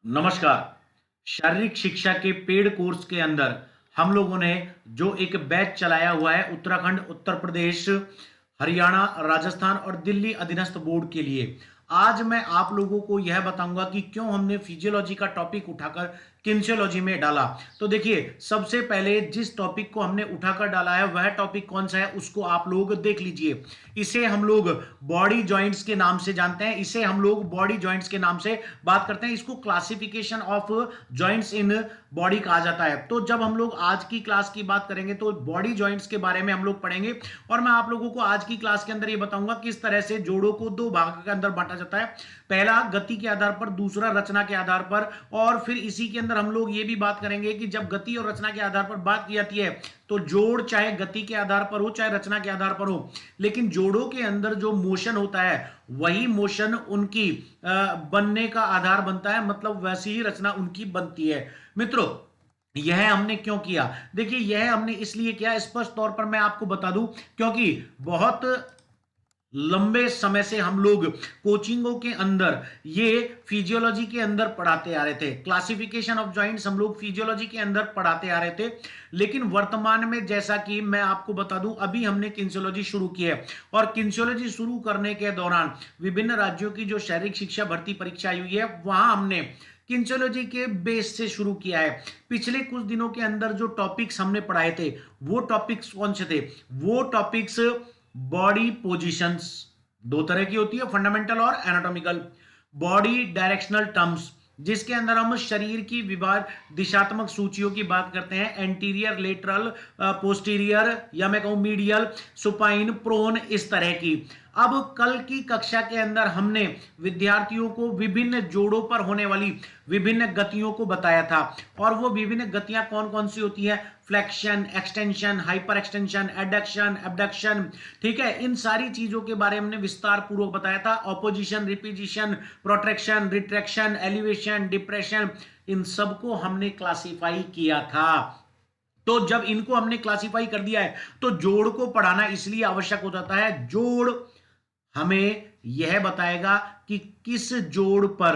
नमस्कार। शारीरिक शिक्षा के पेड कोर्स के अंदर हम लोगों ने जो एक बैच चलाया हुआ है उत्तराखंड, उत्तर प्रदेश, हरियाणा, राजस्थान और दिल्ली अधीनस्थ बोर्ड के लिए। आज मैं आप लोगों को यह बताऊंगा कि क्यों हमने फिजियोलॉजी का टॉपिक उठाकर किन्सियोलॉजी में डाला। तो देखिए, सबसे पहले जिस टॉपिक को हमने उठाकर डाला है वह टॉपिक कौन सा है उसको आप लोग देख लीजिए। इसे हम लोग बॉडी जॉइंट्स के नाम से जानते हैं। इसे हम लोग बॉडी जॉइंट्स के नाम से बात करते हैं। इसको classification of joints in body कहा जाता है। तो जब हम लोग आज की क्लास की बात करेंगे तो बॉडी जॉइंट्स के बारे में हम लोग पढ़ेंगे और मैं आप लोगों को आज की क्लास के अंदर ये बताऊंगा किस तरह से जोड़ों को दो भाग के अंदर बांटा जाता है। पहला गति के आधार पर, दूसरा रचना के आधार पर। और फिर इसी के अंदर हम लोग ये भी बात करेंगे कि जब गति और रचना के आधार पर बात की जाती है तो जोड़ चाहे गति के आधार पर हो चाहे रचना के आधार पर हो, लेकिन जोड़ों के अंदर जो मोशन होता है वही मोशन उनकी बनने का आधार बनता है, मतलब वैसी ही रचना उनकी बनती है। मित्रों, यह हमने क्यों किया? देखिए, यह हमने इसलिए किया, स्पष्ट तौर पर मैं आपको बता दूं, क्योंकि बहुत लंबे समय से हम लोग कोचिंगों के अंदर ये फिजियोलॉजी के अंदर पढ़ाते आ रहे थे। क्लासिफिकेशन ऑफ जॉइंट्स हम लोग फिजियोलॉजी के अंदर पढ़ाते आ रहे थे, लेकिन वर्तमान में जैसा कि मैं आपको बता दूं, अभी हमने किन्सियोलॉजी शुरू की है और किन्सियोलॉजी शुरू करने के दौरान विभिन्न राज्यों की जो शारीरिक शिक्षा भर्ती परीक्षा हुई है वहां हमने किन्सियोलॉजी के बेस से शुरू किया है। पिछले कुछ दिनों के अंदर जो टॉपिक्स हमने पढ़ाए थे वो टॉपिक्स कौन से थे? वो टॉपिक्स बॉडी पोजीशंस, दो तरह की होती है, फंडामेंटल और एनाटॉमिकल। बॉडी डायरेक्शनल टर्म्स, जिसके अंदर हम शरीर की विभाग दिशात्मक सूचियों की बात करते हैं, एंटीरियर, लेटरल, पोस्टीरियर, या मैं कहूं मीडियल, सुपाइन, प्रोन, इस तरह की। अब कल की कक्षा के अंदर हमने विद्यार्थियों को विभिन्न जोड़ों पर होने वाली विभिन्न गतियों को बताया था और वो विभिन्न गतियां कौन कौन सी होती है? Flexion, extension, hyper extension, adduction, abduction, ठीक है। इन सारी चीजों के बारे में हमने विस्तार पूर्वक बताया था। Opposition, reposition, protraction, retraction, elevation, depression, इन सबको हमने क्लासिफाई किया था। तो जब इनको हमने क्लासिफाई कर दिया है तो जोड़ को पढ़ाना इसलिए आवश्यक हो जाता है। जोड़ हमें यह बताएगा कि किस जोड़ पर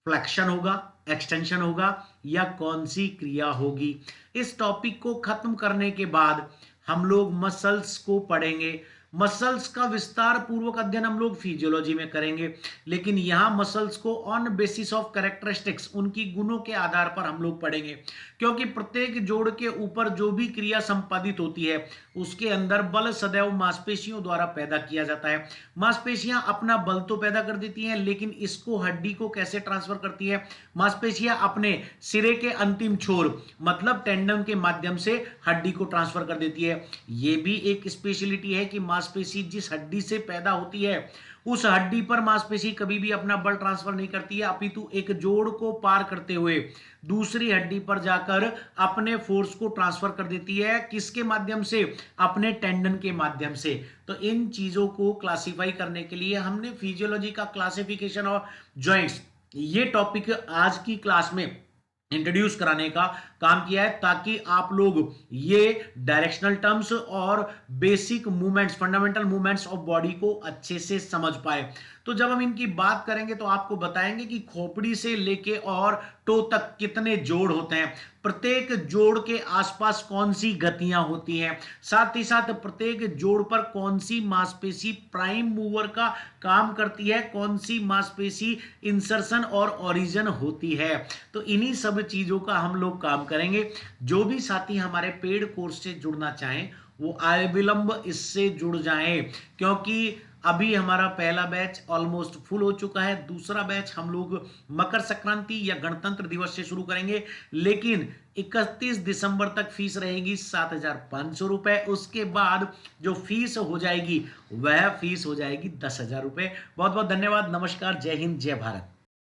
फ्लेक्शन होगा, एक्सटेंशन होगा या कौन सी क्रिया होगी। इस टॉपिक को खत्म करने के बाद हम लोग मसल्स को पढ़ेंगे। मसल्स का विस्तार पूर्वक अध्ययन हम लोग फिजियोलॉजी में करेंगे, लेकिन यहां मसल्स को ऑन बेसिस ऑफ कैरेक्टरिस्टिक्स, उनकी गुणों के आधार पर हम लोग पढ़ेंगे, क्योंकि प्रत्येक जोड़ के ऊपर जो भी क्रिया संपादित होती है उसके अंदर बल सदैव मांसपेशियों द्वारा पैदा किया जाता है। मांसपेशियां अपना बल तो पैदा कर देती हैं, लेकिन इसको हड्डी को कैसे ट्रांसफर करती है? मांसपेशियां अपने सिरे के अंतिम छोर मतलब टेंडन के माध्यम से हड्डी को ट्रांसफर कर देती है। यह भी एक स्पेशलिटी है कि मांसपेशी जिस हड्डी से पैदा होती है उस हड्डी पर मांसपेशी कभी भी अपना बल ट्रांसफर नहीं करती है, अपितु एक जोड़ को पार करते हुए दूसरी हड्डी पर जाकर अपने फोर्स को ट्रांसफर कर देती है। किसके माध्यम से? अपने टेंडन के माध्यम से। तो इन चीजों को क्लासिफाई करने के लिए हमने फिजियोलॉजी का क्लासिफिकेशन ऑफ जॉइंट्स ये टॉपिक आज की क्लास में इंट्रोड्यूस कराने का काम किया है, ताकि आप लोग ये डायरेक्शनल टर्म्स और basic movements, fundamental movements of body को अच्छे से समझ पाए। तो जब हम इनकी बात करेंगे तो आपको बताएंगे कि खोपड़ी से लेके और टो तक कितने जोड़ होते हैं, प्रत्येक जोड़ के आसपास कौन सी गतियां होती हैं, साथ ही साथ प्रत्येक जोड़ पर कौन सी मांसपेशी प्राइम मूवर का काम करती है, कौन सी मांसपेशी इंसर्शन और ओरिजिन होती है। तो इन्हीं सब चीजों का हम लोग काम करेंगे। जो भी साथी हमारे पेड कोर्स से जुड़ना चाहें वो अविलंब इससे जुड़ जाएं, क्योंकि अभी हमारा पहला बैच ऑलमोस्ट फुल हो चुका है। दूसरा बैच हम लोग मकर संक्रांति या गणतंत्र दिवस से शुरू करेंगे, लेकिन 31 दिसंबर तक फीस रहेगी 7,500 रुपए। उसके बाद जो फीस हो जाएगी वह फीस हो जाएगी 10,000 रुपए। बहुत बहुत धन्यवाद। नमस्कार, जय हिंद, जय भारत।